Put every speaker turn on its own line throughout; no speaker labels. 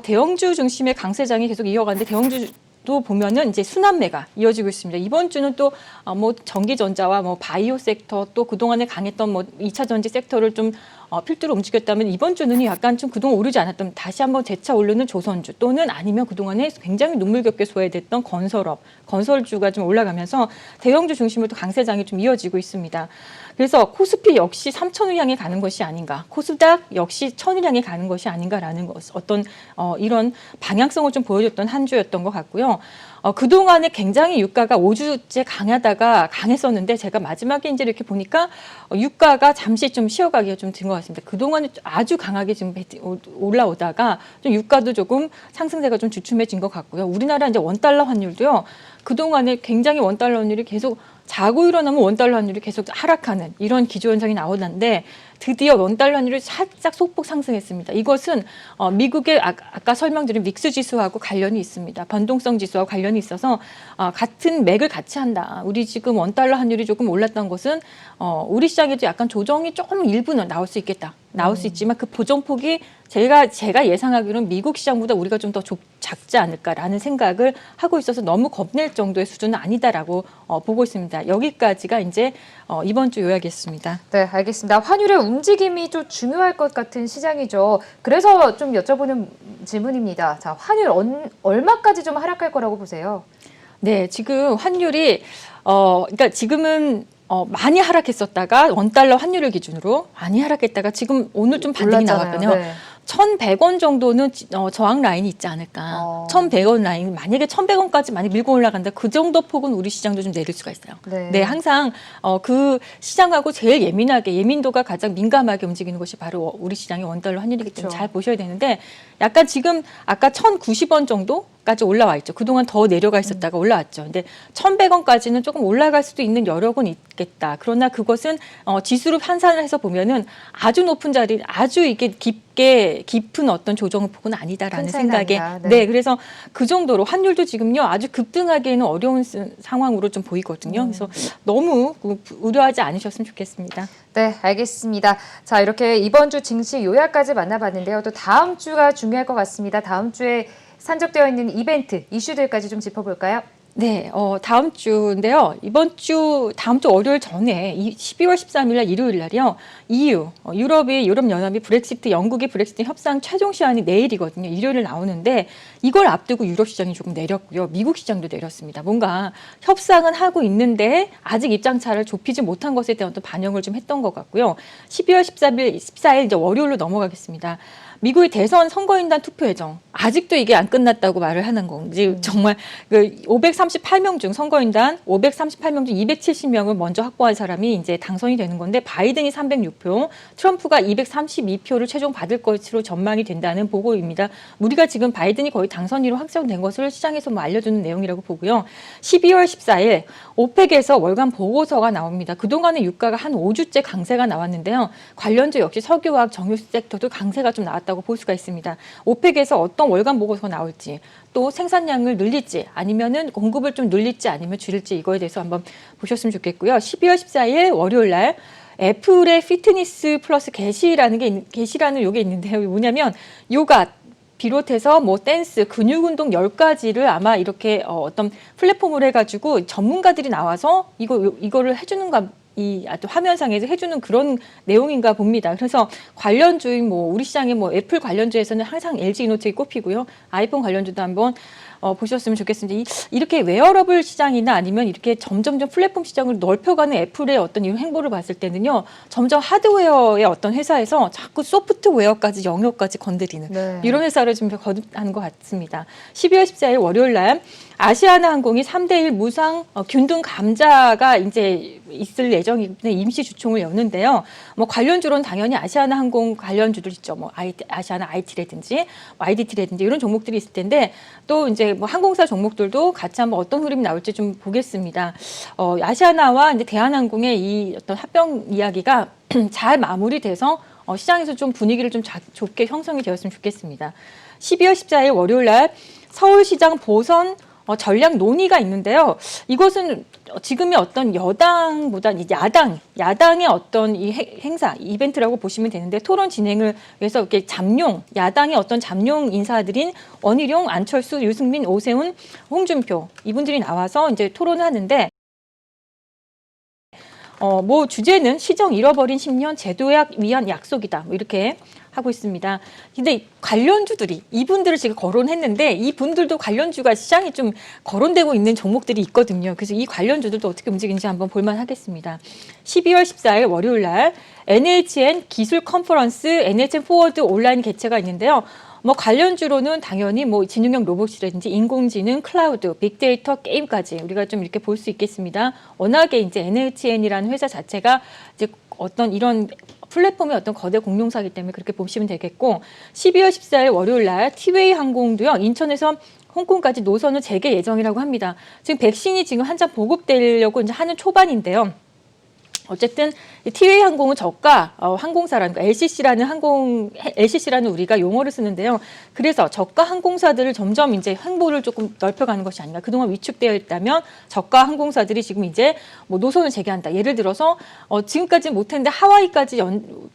대형주 중심의 강세장이 계속 이어가는데 대형주도 보면은 이제 순환매가 이어지고 있습니다. 이번 주는 또 뭐 전기전자와 뭐 바이오 섹터 또 그동안에 강했던 뭐 2차 전지 섹터를 좀 필두로 움직였다면 이번 주는 약간 좀 그동안 오르지 않았던 다시 한번 재차 오르는 조선주 또는 아니면 그동안에 굉장히 눈물겹게 소외됐던 건설주가 좀 올라가면서 대형주 중심으로 또 강세장이 좀 이어지고 있습니다. 그래서 코스피 역시 3,000을 향해 가는 것이 아닌가, 코스닥 역시 1,000을 향해 가는 것이 아닌가라는 어떤 이런 방향성을 좀 보여줬던 한 주였던 것 같고요. 그동안에 굉장히 유가가 5주째 강했었는데 제가 마지막에 이제 이렇게 보니까 유가가 잠시 좀 쉬어가기가 좀 된 것 같습니다. 그동안에 아주 강하게 지금 올라오다가 좀 유가도 조금 상승세가 좀 주춤해진 것 같고요. 우리나라 이제 원달러 환율도요. 그동안에 굉장히 원달러 환율이 계속 자고 일어나면 원달러 환율이 계속 하락하는 이런 기조현상이 나오는데 드디어 원달러 환율이 살짝 소폭 상승했습니다. 이것은 미국의 아까 설명드린 믹스 지수하고 관련이 있습니다. 변동성 지수하고 관련이 있어서 같은 맥을 같이 한다. 우리 지금 원달러 환율이 조금 올랐던 것은 우리 시장에도 약간 조정이 조금 일부는 나올 수 있겠다. 나올 수 있지만 그 보정폭이 제가 예상하기로는 미국 시장보다 우리가 좀 더 작지 않을까라는 생각을 하고 있어서 너무 겁낼 정도의 수준은 아니다라고 보고 있습니다. 여기까지가 이제 이번 주 요약이었습니다.
네, 알겠습니다. 환율의 움직임이 좀 중요할 것 같은 시장이죠. 그래서 좀 여쭤보는 질문입니다. 자, 환율 얼마까지 좀 하락할 거라고 보세요?
네, 지금 환율이 그러니까 지금은 많이 하락했었다가 원달러 환율을 기준으로 많이 하락했다가 지금 오늘 좀 반등이 나왔거든요.
네.
1,100원 정도는 저항 라인이 있지 않을까. 1,100원 라인, 만약에 1,100원까지 많이 밀고 올라간다. 그 정도 폭은 우리 시장도 좀 내릴 수가 있어요. 네, 항상 그 시장하고 제일 예민도가 가장 민감하게 움직이는 것이 바로 우리 시장의 원달러 환율이기 때문에 잘 보셔야 되는데 약간 지금 아까 1,090원 정도까지 올라와 있죠. 그동안 더 내려가 있었다가 올라왔죠. 근데 1,100원까지는 조금 올라갈 수도 있는 여력은 있겠다. 그러나 그것은 지수로 환산을 해서 보면은 아주 높은 자리, 아주 이게 깊은 어떤 조정의 폭은 아니다라는 생각에 네, 그래서 그 정도로 환율도 지금요 아주 급등하기에는 어려운 상황으로 좀 보이거든요. 그래서 너무 우려하지 않으셨으면 좋겠습니다.
네, 알겠습니다. 자, 이렇게 이번 주 증시 요약까지 만나봤는데요. 또 다음 주가 중요할 것 같습니다. 다음 주에 산적되어 있는 이벤트, 이슈들까지 좀 짚어볼까요?
네, 다음 주인데요. 다음 주 월요일 전에 12월 13일 날 일요일 날이요. EU, 유럽연합이 영국이 브렉시트 협상 최종 시한이 내일이거든요. 일요일에 나오는데 이걸 앞두고 유럽 시장이 조금 내렸고요. 미국 시장도 내렸습니다. 뭔가 협상은 하고 있는데 아직 입장차를 좁히지 못한 것에 대한 어떤 반영을 좀 했던 것 같고요. 12월 14일 이제 월요일로 넘어가겠습니다. 미국의 대선 선거인단 투표 예정 아직도 이게 안 끝났다고 말을 하는 건지 정말 538명 중 선거인단 538명 중 270명을 먼저 확보한 사람이 이제 당선이 되는 건데 바이든이 306표, 트럼프가 232표를 최종 받을 것으로 전망이 된다는 보고입니다. 우리가 지금 바이든이 거의 당선인으로 확정된 것을 시장에서 알려주는 내용이라고 보고요. 12월 14일 오펙에서 월간 보고서가 나옵니다. 그동안의 유가가 한 5주째 강세가 나왔는데요. 관련주 역시 석유화학 정유 섹터도 강세가 좀 나왔다고 볼 수가 있습니다. 오펙에서 어떤 월간 보고서가 나올지 또 생산량을 늘릴지 아니면은 공급을 좀 늘릴지 아니면 줄일지 이거에 대해서 한번 보셨으면 좋겠고요. 12월 14일 월요일 날 애플의 피트니스 플러스 게시라는 요게 있는데요. 뭐냐면 요가 비롯해서 뭐 댄스, 근육 운동 10가지를 아마 이렇게 어떤 플랫폼을 해가지고 전문가들이 나와서 이거를 해주는가 이 화면상에서 해주는 그런 내용인가 봅니다. 그래서 관련주인 우리 시장의 애플 관련주에서는 항상 LG 이노텍이 꼽히고요. 아이폰 관련주도 한번 보셨으면 좋겠습니다. 이렇게 웨어러블 시장이나 아니면 이렇게 점점점 플랫폼 시장을 넓혀가는 애플의 어떤 이런 행보를 봤을 때는요, 점점 하드웨어의 어떤 회사에서 자꾸 소프트웨어까지 영역까지 건드리는 이런 회사를 좀 거듭하는 것 같습니다. 12월 14일 월요일 날 아시아나 항공이 3대1 무상 균등 감자가 이제 있을 예정인데 임시 주총을 여는데요. 관련주로는 당연히 아시아나 항공 관련주들 있죠. 아시아나 IT라든지 IDT라든지 이런 종목들이 있을 텐데 또 이제 항공사 종목들도 같이 한번 어떤 흐름이 나올지 좀 보겠습니다. 아시아나와 이제 대한항공의 이 어떤 합병 이야기가 잘 마무리돼서 시장에서 좀 분위기를 좀 좋게 형성이 되었으면 좋겠습니다. 12월 14일 월요일 날 서울시장 보선 전략 논의가 있는데요. 이것은 지금의 어떤 여당보다 야당의 어떤 이 행사, 이벤트라고 보시면 되는데 토론 진행을 위해서 이렇게 야당의 어떤 잠룡 인사들인 원희룡, 안철수, 유승민, 오세훈, 홍준표 이분들이 나와서 이제 토론을 하는데 뭐 주제는 시정 잃어버린 10년 제도약 위한 약속이다. 뭐 이렇게 하고 있습니다. 근데 관련주들이 이분들을 지금 거론했는데 이분들도 관련주가 시장이 좀 거론되고 있는 종목들이 있거든요. 그래서 이 관련주들도 어떻게 움직이는지 한번 볼만 하겠습니다. 12월 14일 월요일 날 NHN 기술 컨퍼런스 NHN 포워드 온라인 개최가 있는데요. 뭐 관련주로는 당연히 뭐 지능형 로봇이라든지 인공지능, 클라우드, 빅데이터, 게임까지 우리가 좀 이렇게 볼 수 있겠습니다. 워낙에 이제 NHN이라는 회사 자체가 이제 어떤 이런 플랫폼의 어떤 거대 공룡사이기 때문에 그렇게 보시면 되겠고 12월 14일 월요일 날 티웨이 항공도요. 인천에서 홍콩까지 노선을 재개 예정이라고 합니다. 지금 백신이 지금 한참 보급되려고 이제 하는 초반인데요. 어쨌든 티웨이 항공은 저가 항공사라는 거, LCC라는 우리가 용어를 쓰는데요. 그래서 저가 항공사들을 점점 이제 횡보를 조금 넓혀가는 것이 아닌가. 그동안 위축되어 있다면 저가 항공사들이 지금 이제 뭐 노선을 재개한다. 예를 들어서 지금까지 못했는데 하와이까지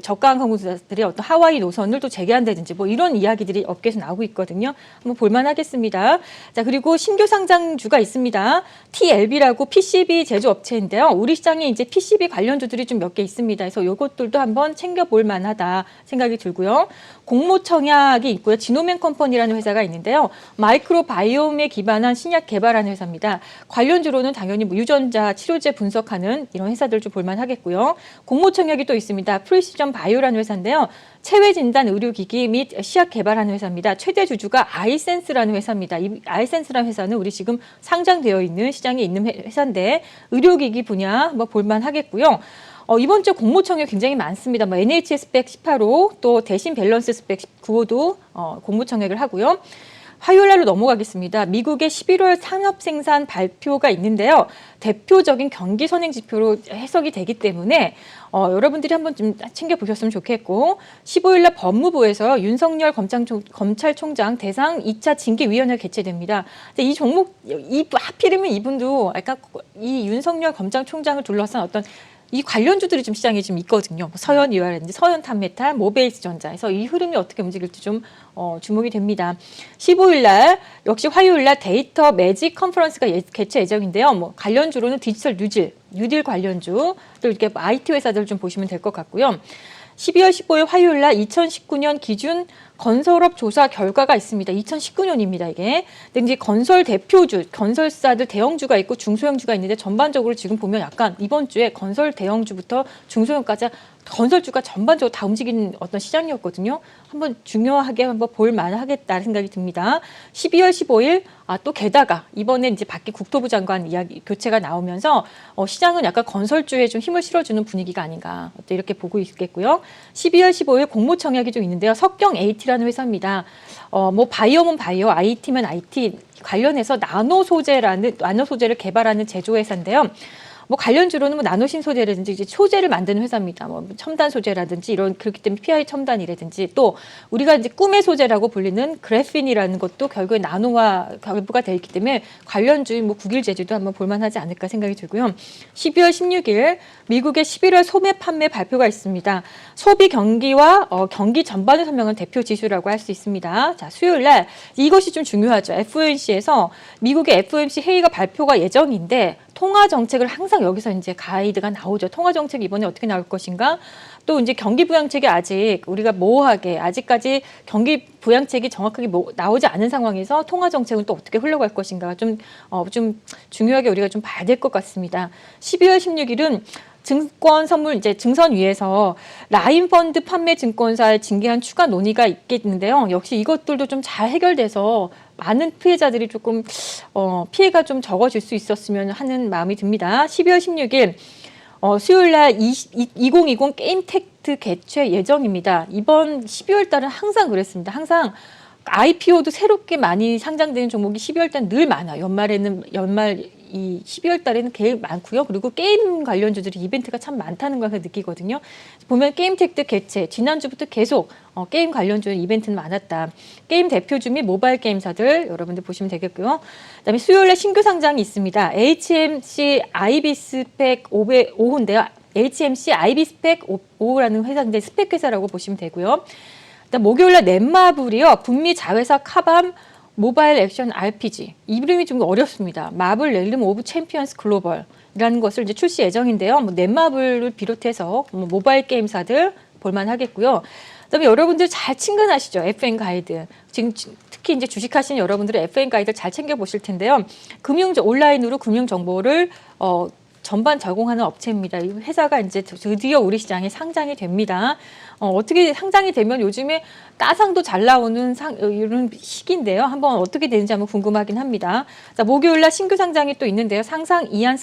저가 항공사들이 어떤 하와이 노선을 또 재개한다든지 뭐 이런 이야기들이 업계에서 나오고 있거든요. 한번 볼만하겠습니다. 자, 그리고 신규 상장주가 있습니다. TLB라고 PCB 제조업체인데요. 우리 시장에 이제 PCB 관련주들이 좀 몇 개 있습니다. 그래서 이것들도 한번 챙겨볼 만하다 생각이 들고요. 공모청약이 있고요. 지노맨 컴퍼니라는 회사가 있는데요. 마이크로바이옴에 기반한 신약 개발하는 회사입니다. 관련주로는 당연히 뭐 유전자 치료제 분석하는 이런 회사들 좀 볼만 하겠고요. 공모청약이 또 있습니다. 프리시전 바이오라는 회사인데요. 체외 진단 의료기기 및 시약 개발하는 회사입니다. 최대 주주가 아이센스라는 회사입니다. 이 아이센스라는 회사는 우리 지금 상장되어 있는 시장에 있는 회사인데 의료기기 분야 뭐 볼만 하겠고요. 이번 주 공모청약 굉장히 많습니다. 뭐 NHS 스펙 18호 또 대신 밸런스 스펙 19호도 공모청약을 하고요. 화요일 날로 넘어가겠습니다. 미국의 11월 산업생산 발표가 있는데요. 대표적인 경기 선행 지표로 해석이 되기 때문에 여러분들이 한번 좀 챙겨보셨으면 좋겠고 15일 날 법무부에서 윤석열 검찰총장 대상 2차 징계위원회가 개최됩니다. 이 종목, 하필이면 이분도 약간 이 윤석열 검찰총장을 둘러싼 어떤 이 관련주들이 좀 시장에 좀 있거든요. 서현이와라든지 서현탄메탈, 모베이스전자에서 이 흐름이 어떻게 움직일지 좀 주목이 됩니다. 15일 날 역시 화요일 날 데이터 매직 컨퍼런스가 개최 예정인데요. 뭐 관련주로는 디지털 뉴딜 관련주 또 이렇게 IT 회사들 좀 보시면 될 것 같고요. 12월 15일 화요일 날 2019년 기준 건설업 조사 결과가 있습니다. 2019년입니다, 이게. 근데 이제 건설 대표주, 건설사들 대형주가 있고 중소형주가 있는데 전반적으로 지금 보면 약간 이번 주에 건설 대형주부터 중소형까지 건설주가 전반적으로 다 움직이는 어떤 시장이었거든요. 한번 중요하게 한번 볼 만하겠다는 생각이 듭니다. 12월 15일 또 게다가 이번에 이제 밖에 국토부 장관 이야기 교체가 나오면서 시장은 약간 건설주에 좀 힘을 실어주는 분위기가 아닌가 이렇게 보고 있겠고요. 12월 15일 공모청약이 좀 있는데요. 석경 AT라는 회사입니다. 뭐 바이오면 바이오, IT면 IT 관련해서 나노 소재를 개발하는 제조회사인데요. 뭐 관련주로는 뭐 나노신 소재라든지 이제 소재를 만드는 회사입니다. 뭐 첨단 소재라든지 이런 그렇기 때문에 PI 첨단이라든지 또 우리가 이제 꿈의 소재라고 불리는 그래핀이라는 것도 결국에 나노와 결부가 되어 있기 때문에 관련주인 뭐 국일 제주도 한번 볼만하지 않을까 생각이 들고요. 12월 16일 미국의 11월 소매 판매 발표가 있습니다. 소비 경기와 경기 전반을 설명하는 대표 지수라고 할 수 있습니다. 자, 수요일 날 이것이 좀 중요하죠. FOMC에서 미국의 FOMC 회의가 발표가 예정인데 통화 정책을 항상 여기서 이제 가이드가 나오죠. 통화 정책이 이번에 어떻게 나올 것인가? 또 이제 경기 부양책이 아직 우리가 모호하게 아직까지 경기 부양책이 정확하게 나오지 않은 상황에서 통화 정책은 또 어떻게 흘러갈 것인가 좀 중요하게 우리가 좀 봐야 될 것 같습니다. 12월 16일은 증권 선물 이제 증선위에서 라인 펀드 판매 증권사에 징계한 추가 논의가 있겠는데요. 역시 이것들도 좀 잘 해결돼서 많은 피해자들이 조금 피해가 좀 적어질 수 있었으면 하는 마음이 듭니다. 12월 16일 수요일 날 2020 게임텍트 개최 예정입니다. 이번 12월 달은 항상 그랬습니다. 항상 IPO도 새롭게 많이 상장되는 종목이 12월 달은 늘 많아요. 연말 이 12월 달에는 제일 많고요. 그리고 게임 관련주들이 이벤트가 참 많다는 걸 느끼거든요. 보면 게임텍트 개최, 지난주부터 계속 게임 관련주 이벤트는 많았다. 게임 대표주 및 모바일 게임사들 여러분들 보시면 되겠고요. 그다음에 수요일에 신규 상장이 있습니다. HMC 아이비스펙 5호인데요. HMC 아이비스펙 5호라는 회사인데 스펙 회사라고 보시면 되고요. 그다음 목요일날 넷마블이요. 북미 자회사 카밤 모바일 액션 RPG. 이름이 좀 어렵습니다. 마블 렐름 오브 챔피언스 글로벌이라는 것을 이제 출시 예정인데요. 뭐 넷마블을 비롯해서 모바일 게임사들 볼만하겠고요. 그다음에 여러분들 잘 친근하시죠? FN 가이드. 지금 특히 이제 주식하시는 여러분들은 FN 가이드 잘 챙겨 보실 텐데요. 온라인으로 금융 정보를 전반 제공하는 업체입니다. 이 회사가 이제 드디어 우리 시장에 상장이 됩니다. 어떻게 상장이 되면 요즘에 따상도 잘 나오는 이런 시기인데요. 한번 어떻게 되는지 한번 궁금하긴 합니다. 자, 목요일날 신규 상장이 또 있는데요. 상상 이안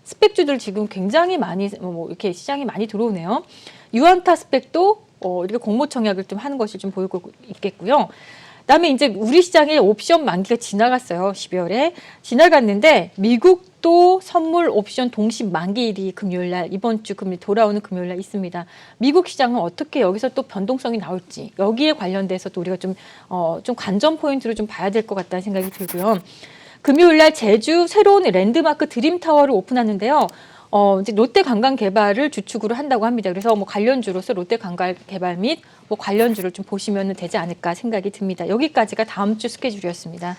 스펙주들 지금 굉장히 많이 이렇게 시장에 많이 들어오네요. 유안타 스펙도 이렇게 공모 청약을 좀 하는 것이 좀 보이고 있겠고요. 그다음에 이제 우리 시장의 옵션 만기가 지나갔어요. 12월에 지나갔는데 미국도 선물 옵션 동시 만기일이 금요일날 이번 주 금요일 돌아오는 금요일날 있습니다. 미국 시장은 어떻게 여기서 또 변동성이 나올지 여기에 관련돼서 또 우리가 좀 관전 포인트로 좀 봐야 될 것 같다는 생각이 들고요. 금요일날 제주 새로운 랜드마크 드림타워를 오픈하는데요. 이제 롯데 관광 개발을 주축으로 한다고 합니다. 그래서 뭐 관련주로서 롯데 관광 개발 및 뭐 관련주를 좀 보시면 되지 않을까 생각이 듭니다. 여기까지가 다음 주 스케줄이었습니다.